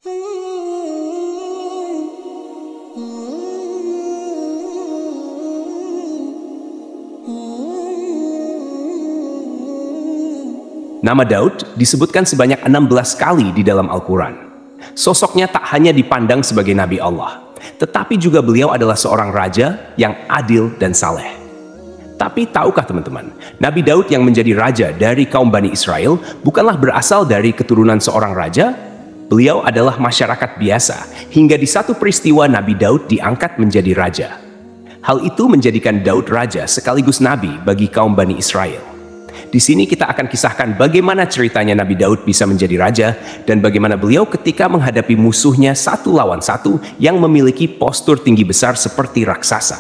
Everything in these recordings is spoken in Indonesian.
Nama Daud disebutkan sebanyak 16 kali di dalam Al-Quran. Sosoknya tak hanya dipandang sebagai Nabi Allah, tetapi juga beliau adalah seorang raja yang adil dan saleh. Tapi tahukah teman-teman, Nabi Daud yang menjadi raja dari kaum Bani Israel bukanlah berasal dari keturunan seorang raja? Beliau adalah masyarakat biasa, hingga di satu peristiwa Nabi Daud diangkat menjadi raja. Hal itu menjadikan Daud raja sekaligus nabi bagi kaum Bani Israel. Di sini kita akan kisahkan bagaimana ceritanya Nabi Daud bisa menjadi raja dan bagaimana beliau ketika menghadapi musuhnya satu lawan satu yang memiliki postur tinggi besar seperti raksasa.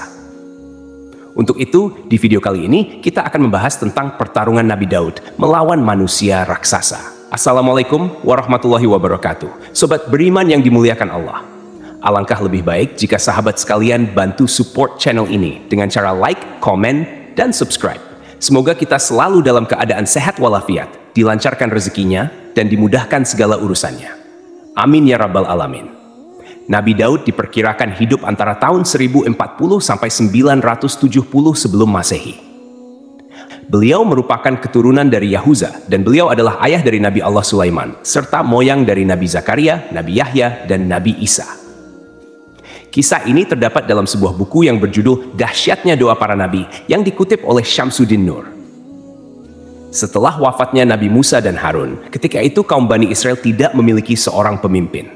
Untuk itu, di video kali ini kita akan membahas tentang pertarungan Nabi Daud melawan manusia raksasa. Assalamualaikum warahmatullahi wabarakatuh. Sobat beriman yang dimuliakan Allah. Alangkah lebih baik jika sahabat sekalian bantu support channel ini dengan cara like, komen, dan subscribe. Semoga kita selalu dalam keadaan sehat walafiat, dilancarkan rezekinya, dan dimudahkan segala urusannya. Amin ya rabbal alamin. Nabi Daud diperkirakan hidup antara tahun 1040 sampai 970 sebelum Masehi. Beliau merupakan keturunan dari Yahuza, dan beliau adalah ayah dari Nabi Allah Sulaiman, serta moyang dari Nabi Zakaria, Nabi Yahya, dan Nabi Isa. Kisah ini terdapat dalam sebuah buku yang berjudul Dahsyatnya Doa Para Nabi yang dikutip oleh Syamsuddin Nur. Setelah wafatnya Nabi Musa dan Harun, ketika itu kaum Bani Israel tidak memiliki seorang pemimpin.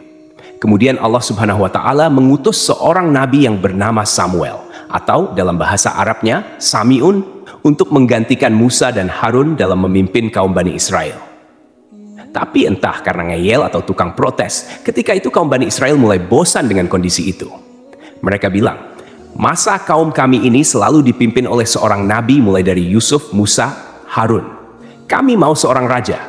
Kemudian Allah Subhanahu wa Ta'ala mengutus seorang nabi yang bernama Samuel, atau dalam bahasa Arabnya Sami'un, untuk menggantikan Musa dan Harun dalam memimpin kaum Bani Israel. Tapi entah karena ngeyel atau tukang protes, ketika itu kaum Bani Israel mulai bosan dengan kondisi itu. Mereka bilang, masa kaum kami ini selalu dipimpin oleh seorang nabi mulai dari Yusuf, Musa, Harun. Kami mau seorang raja.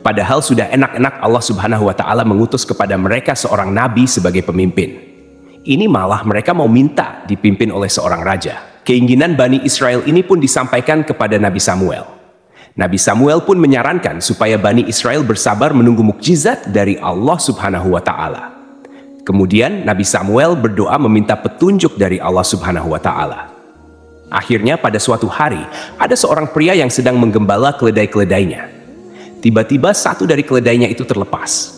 Padahal sudah enak-enak Allah Subhanahu wa Ta'ala mengutus kepada mereka seorang nabi sebagai pemimpin. Ini malah mereka mau minta dipimpin oleh seorang raja. Keinginan Bani Israel ini pun disampaikan kepada Nabi Samuel. Nabi Samuel pun menyarankan supaya Bani Israel bersabar menunggu mukjizat dari Allah Subhanahu wa Ta'ala. Kemudian Nabi Samuel berdoa meminta petunjuk dari Allah Subhanahu wa Ta'ala. Akhirnya pada suatu hari, ada seorang pria yang sedang menggembala keledai-keledainya. Tiba-tiba satu dari keledainya itu terlepas.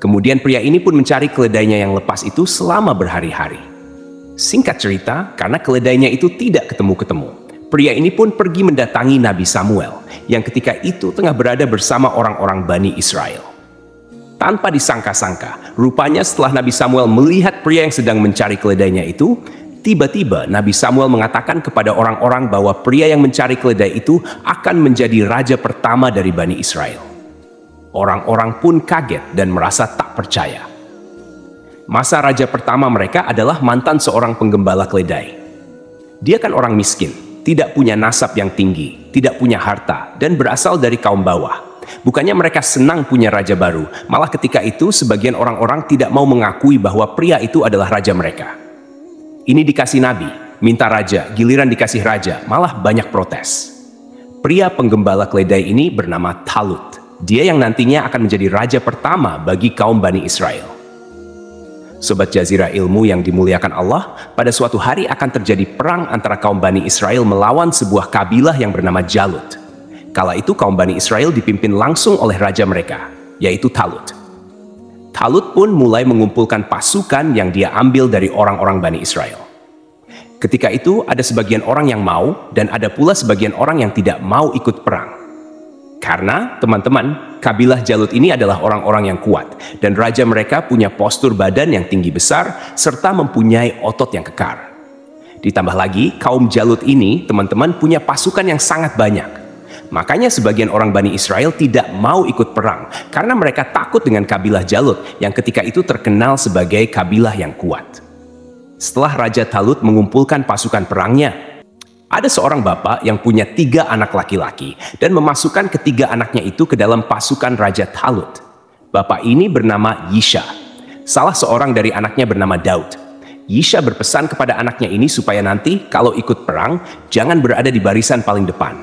Kemudian pria ini pun mencari keledainya yang lepas itu selama berhari-hari. Singkat cerita, karena keledainya itu tidak ketemu-ketemu, pria ini pun pergi mendatangi Nabi Samuel, yang ketika itu tengah berada bersama orang-orang Bani Israel. Tanpa disangka-sangka, rupanya setelah Nabi Samuel melihat pria yang sedang mencari keledainya itu, tiba-tiba Nabi Samuel mengatakan kepada orang-orang bahwa pria yang mencari keledai itu akan menjadi raja pertama dari Bani Israel. Orang-orang pun kaget dan merasa tak percaya. Masa raja pertama mereka adalah mantan seorang penggembala keledai. Dia kan orang miskin, tidak punya nasab yang tinggi, tidak punya harta, dan berasal dari kaum bawah. Bukannya mereka senang punya raja baru, malah ketika itu sebagian orang-orang tidak mau mengakui bahwa pria itu adalah raja mereka. Ini dikasih nabi, minta raja, giliran dikasih raja, malah banyak protes. Pria penggembala keledai ini bernama Talut. Dia yang nantinya akan menjadi raja pertama bagi kaum Bani Israel. Sobat Jazirah Ilmu yang dimuliakan Allah, pada suatu hari akan terjadi perang antara kaum Bani Israel melawan sebuah kabilah yang bernama Jalut. Kala itu kaum Bani Israel dipimpin langsung oleh raja mereka, yaitu Talut. Talut pun mulai mengumpulkan pasukan yang dia ambil dari orang-orang Bani Israel. Ketika itu ada sebagian orang yang mau dan ada pula sebagian orang yang tidak mau ikut perang. Karena teman-teman, kabilah Jalut ini adalah orang-orang yang kuat dan raja mereka punya postur badan yang tinggi besar serta mempunyai otot yang kekar. Ditambah lagi kaum Jalut ini teman-teman punya pasukan yang sangat banyak. Makanya sebagian orang Bani Israel tidak mau ikut perang karena mereka takut dengan kabilah Jalut yang ketika itu terkenal sebagai kabilah yang kuat. Setelah Raja Talut mengumpulkan pasukan perangnya, ada seorang bapak yang punya 3 anak laki-laki dan memasukkan ketiga anaknya itu ke dalam pasukan Raja Talut. Bapak ini bernama Yisha. Salah seorang dari anaknya bernama Daud. Yisha berpesan kepada anaknya ini supaya nanti kalau ikut perang jangan berada di barisan paling depan.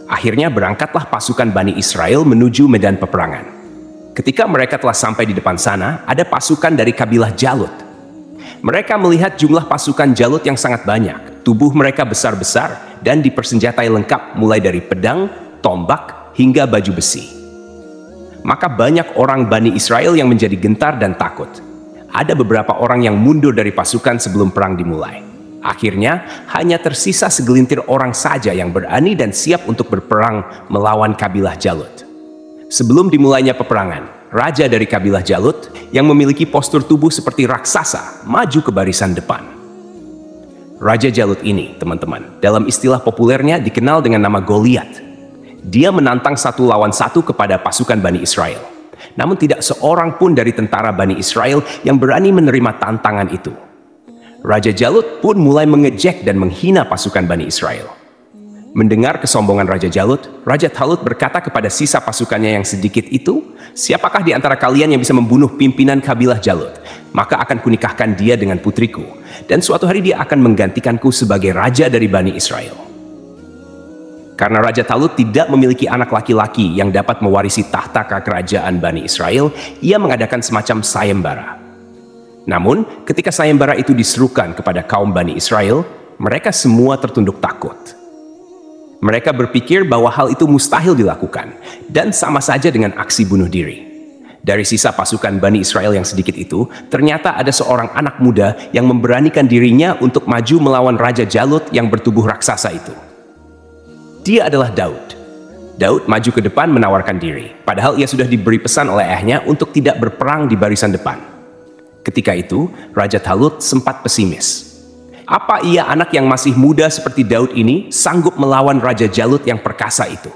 Akhirnya berangkatlah pasukan Bani Israel menuju medan peperangan. Ketika mereka telah sampai di depan sana, ada pasukan dari kabilah Jalut. Mereka melihat jumlah pasukan Jalut yang sangat banyak. Tubuh mereka besar-besar dan dipersenjatai lengkap mulai dari pedang, tombak, hingga baju besi. Maka banyak orang Bani Israel yang menjadi gentar dan takut. Ada beberapa orang yang mundur dari pasukan sebelum perang dimulai. Akhirnya, hanya tersisa segelintir orang saja yang berani dan siap untuk berperang melawan kabilah Jalut. Sebelum dimulainya peperangan, raja dari kabilah Jalut yang memiliki postur tubuh seperti raksasa maju ke barisan depan. Raja Jalut ini, teman-teman, dalam istilah populernya dikenal dengan nama Goliat. Dia menantang 1 lawan 1 kepada pasukan Bani Israel. Namun tidak seorang pun dari tentara Bani Israel yang berani menerima tantangan itu. Raja Jalut pun mulai mengejek dan menghina pasukan Bani Israel. Mendengar kesombongan Raja Jalut, Raja Talut berkata kepada sisa pasukannya yang sedikit itu, "Siapakah di antara kalian yang bisa membunuh pimpinan kabilah Jalut? Maka akan kunikahkan dia dengan putriku, dan suatu hari dia akan menggantikanku sebagai raja dari Bani Israel." Karena Raja Talut tidak memiliki anak laki-laki yang dapat mewarisi tahta kerajaan Bani Israel, ia mengadakan semacam sayembara. Namun, ketika sayembara itu diserukan kepada kaum Bani Israel, mereka semua tertunduk takut. Mereka berpikir bahwa hal itu mustahil dilakukan, dan sama saja dengan aksi bunuh diri. Dari sisa pasukan Bani Israel yang sedikit itu, ternyata ada seorang anak muda yang memberanikan dirinya untuk maju melawan Raja Jalut yang bertubuh raksasa itu. Dia adalah Daud. Daud maju ke depan menawarkan diri, padahal ia sudah diberi pesan oleh ayahnya untuk tidak berperang di barisan depan. Ketika itu, Raja Talut sempat pesimis. Apa ia anak yang masih muda seperti Daud ini sanggup melawan Raja Jalut yang perkasa itu?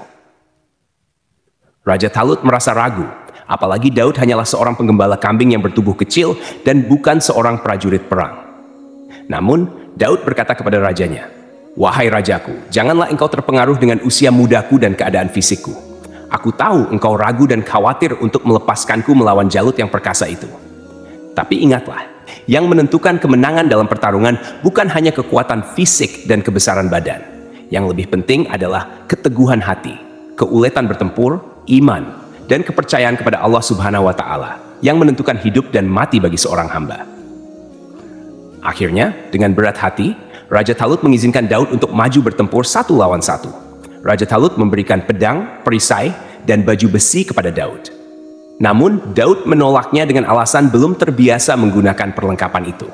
Raja Talut merasa ragu, apalagi Daud hanyalah seorang penggembala kambing yang bertubuh kecil dan bukan seorang prajurit perang. Namun, Daud berkata kepada rajanya, "Wahai rajaku, janganlah engkau terpengaruh dengan usia mudaku dan keadaan fisikku. Aku tahu engkau ragu dan khawatir untuk melepaskanku melawan Jalut yang perkasa itu. Tapi ingatlah, yang menentukan kemenangan dalam pertarungan bukan hanya kekuatan fisik dan kebesaran badan. Yang lebih penting adalah keteguhan hati, keuletan bertempur, iman, dan kepercayaan kepada Allah Subhanahu wa Ta'ala yang menentukan hidup dan mati bagi seorang hamba." Akhirnya, dengan berat hati, Raja Talut mengizinkan Daud untuk maju bertempur 1 lawan 1. Raja Talut memberikan pedang, perisai, dan baju besi kepada Daud. Namun, Daud menolaknya dengan alasan belum terbiasa menggunakan perlengkapan itu.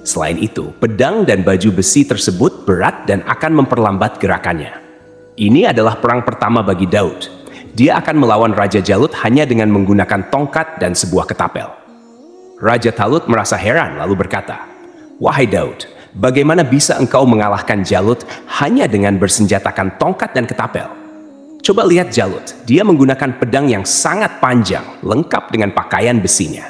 Selain itu, pedang dan baju besi tersebut berat dan akan memperlambat gerakannya. Ini adalah perang pertama bagi Daud. Dia akan melawan Raja Jalut hanya dengan menggunakan tongkat dan sebuah ketapel. Raja Talut merasa heran lalu berkata, "Wahai Daud, bagaimana bisa engkau mengalahkan Jalut hanya dengan bersenjatakan tongkat dan ketapel? Coba lihat Jalut, dia menggunakan pedang yang sangat panjang, lengkap dengan pakaian besinya."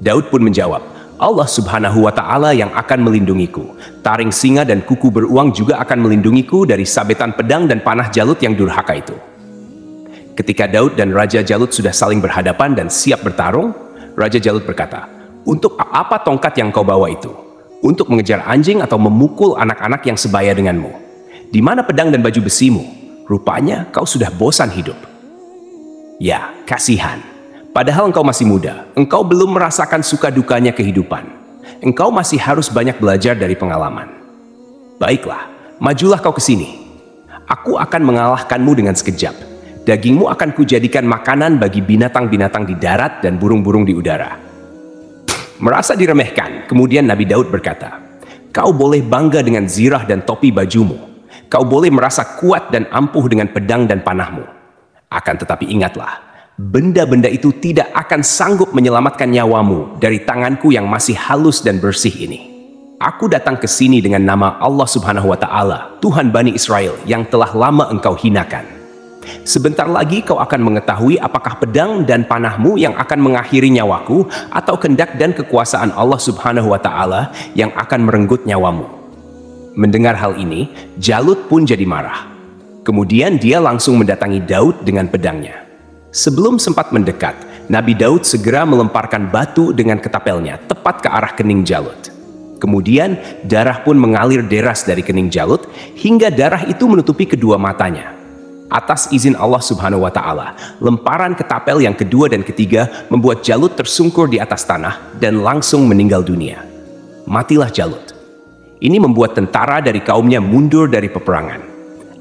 Daud pun menjawab, "Allah Subhanahu wa Ta'ala yang akan melindungiku. Taring singa dan kuku beruang juga akan melindungiku dari sabetan pedang dan panah Jalut yang durhaka itu." Ketika Daud dan Raja Jalut sudah saling berhadapan dan siap bertarung, Raja Jalut berkata, "Untuk apa tongkat yang kau bawa itu? Untuk mengejar anjing atau memukul anak-anak yang sebaya denganmu? Di mana pedang dan baju besimu? Rupanya kau sudah bosan hidup." Ya, kasihan. Padahal engkau masih muda, engkau belum merasakan suka dukanya kehidupan. Engkau masih harus banyak belajar dari pengalaman. Baiklah, majulah kau ke sini. Aku akan mengalahkanmu dengan sekejap. Dagingmu akan kujadikan makanan bagi binatang-binatang di darat dan burung-burung di udara. Merasa diremehkan, kemudian Nabi Daud berkata, "Kau boleh bangga dengan zirah dan topi bajumu. Kau boleh merasa kuat dan ampuh dengan pedang dan panahmu. Akan tetapi ingatlah, benda-benda itu tidak akan sanggup menyelamatkan nyawamu dari tanganku yang masih halus dan bersih ini. Aku datang ke sini dengan nama Allah Subhanahu wa Ta'ala, Tuhan Bani Israel yang telah lama engkau hinakan. Sebentar lagi kau akan mengetahui apakah pedang dan panahmu yang akan mengakhiri nyawaku atau kehendak dan kekuasaan Allah Subhanahu wa Ta'ala yang akan merenggut nyawamu." Mendengar hal ini, Jalut pun jadi marah. Kemudian dia langsung mendatangi Daud dengan pedangnya. Sebelum sempat mendekat, Nabi Daud segera melemparkan batu dengan ketapelnya tepat ke arah kening Jalut. Kemudian darah pun mengalir deras dari kening Jalut hingga darah itu menutupi kedua matanya. Atas izin Allah Subhanahu wa Ta'ala, lemparan ketapel yang kedua dan ketiga membuat Jalut tersungkur di atas tanah dan langsung meninggal dunia. Matilah Jalut. Ini membuat tentara dari kaumnya mundur dari peperangan.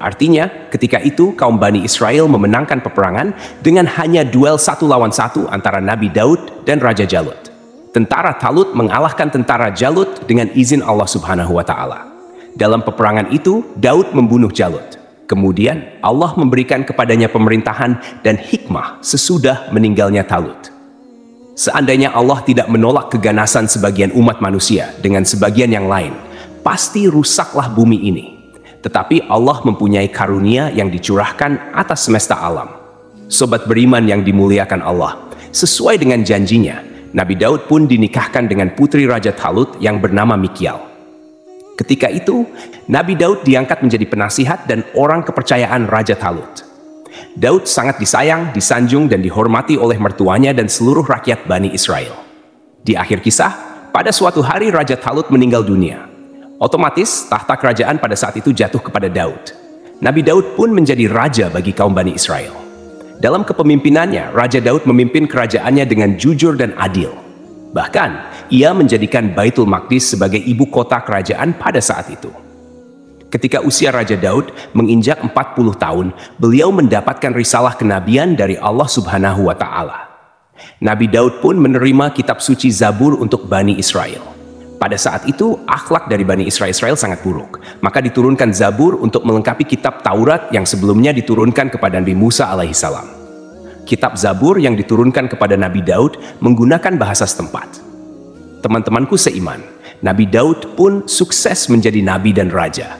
Artinya, ketika itu kaum Bani Israel memenangkan peperangan dengan hanya duel 1 lawan 1 antara Nabi Daud dan Raja Jalut. Tentara Talut mengalahkan tentara Jalut dengan izin Allah Subhanahu wa Ta'ala. Dalam peperangan itu, Daud membunuh Jalut. Kemudian Allah memberikan kepadanya pemerintahan dan hikmah sesudah meninggalnya Talut. Seandainya Allah tidak menolak keganasan sebagian umat manusia dengan sebagian yang lain, pasti rusaklah bumi ini. Tetapi Allah mempunyai karunia yang dicurahkan atas semesta alam. Sobat beriman yang dimuliakan Allah, sesuai dengan janjinya, Nabi Daud pun dinikahkan dengan putri Raja Talut yang bernama Mikial. Ketika itu, Nabi Daud diangkat menjadi penasihat dan orang kepercayaan Raja Talut. Daud sangat disayang, disanjung, dan dihormati oleh mertuanya dan seluruh rakyat Bani Israel. Di akhir kisah, pada suatu hari Raja Talut meninggal dunia. Otomatis, tahta kerajaan pada saat itu jatuh kepada Daud. Nabi Daud pun menjadi raja bagi kaum Bani Israel. Dalam kepemimpinannya, Raja Daud memimpin kerajaannya dengan jujur dan adil. Bahkan, ia menjadikan Baitul Maqdis sebagai ibu kota kerajaan pada saat itu. Ketika usia Raja Daud menginjak 40 tahun, beliau mendapatkan risalah kenabian dari Allah Subhanahu wa Ta'ala. Nabi Daud pun menerima kitab suci Zabur untuk Bani Israel. Pada saat itu, akhlak dari Bani Israel sangat buruk. Maka diturunkan Zabur untuk melengkapi kitab Taurat yang sebelumnya diturunkan kepada Nabi Musa alaihissalam. Kitab Zabur yang diturunkan kepada Nabi Daud menggunakan bahasa setempat. Teman-temanku seiman, Nabi Daud pun sukses menjadi nabi dan raja.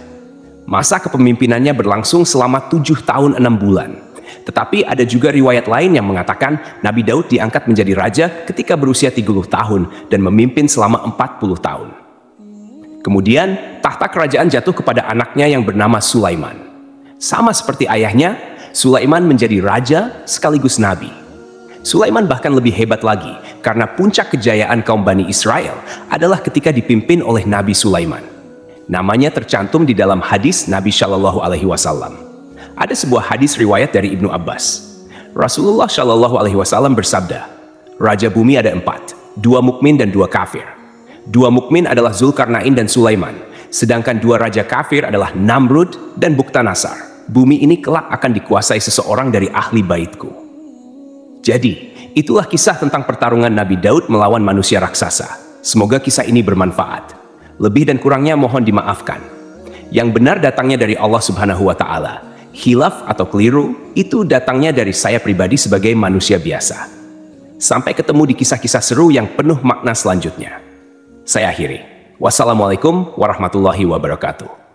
Masa kepemimpinannya berlangsung selama 7 tahun 6 bulan. Tetapi ada juga riwayat lain yang mengatakan Nabi Daud diangkat menjadi raja ketika berusia 30 tahun dan memimpin selama 40 tahun. Kemudian, tahta kerajaan jatuh kepada anaknya yang bernama Sulaiman. Sama seperti ayahnya, Sulaiman menjadi raja sekaligus nabi. Sulaiman bahkan lebih hebat lagi karena puncak kejayaan kaum Bani Israel adalah ketika dipimpin oleh Nabi Sulaiman. Namanya tercantum di dalam hadis Nabi Shallallahu Alaihi Wasallam. Ada sebuah hadis riwayat dari Ibnu Abbas. Rasulullah Shallallahu Alaihi Wasallam bersabda, Raja bumi ada 4, 2 mukmin dan 2 kafir. 2 mukmin adalah Zulkarnain dan Sulaiman, sedangkan 2 raja kafir adalah Namrud dan Buktanasar. Bumi ini kelak akan dikuasai seseorang dari ahli baitku. Jadi, itulah kisah tentang pertarungan Nabi Daud melawan manusia raksasa. Semoga kisah ini bermanfaat. Lebih dan kurangnya mohon dimaafkan. Yang benar datangnya dari Allah Subhanahu wa Ta'ala. Khilaf atau keliru, itu datangnya dari saya pribadi sebagai manusia biasa. Sampai ketemu di kisah-kisah seru yang penuh makna selanjutnya. Saya akhiri. Wassalamualaikum warahmatullahi wabarakatuh.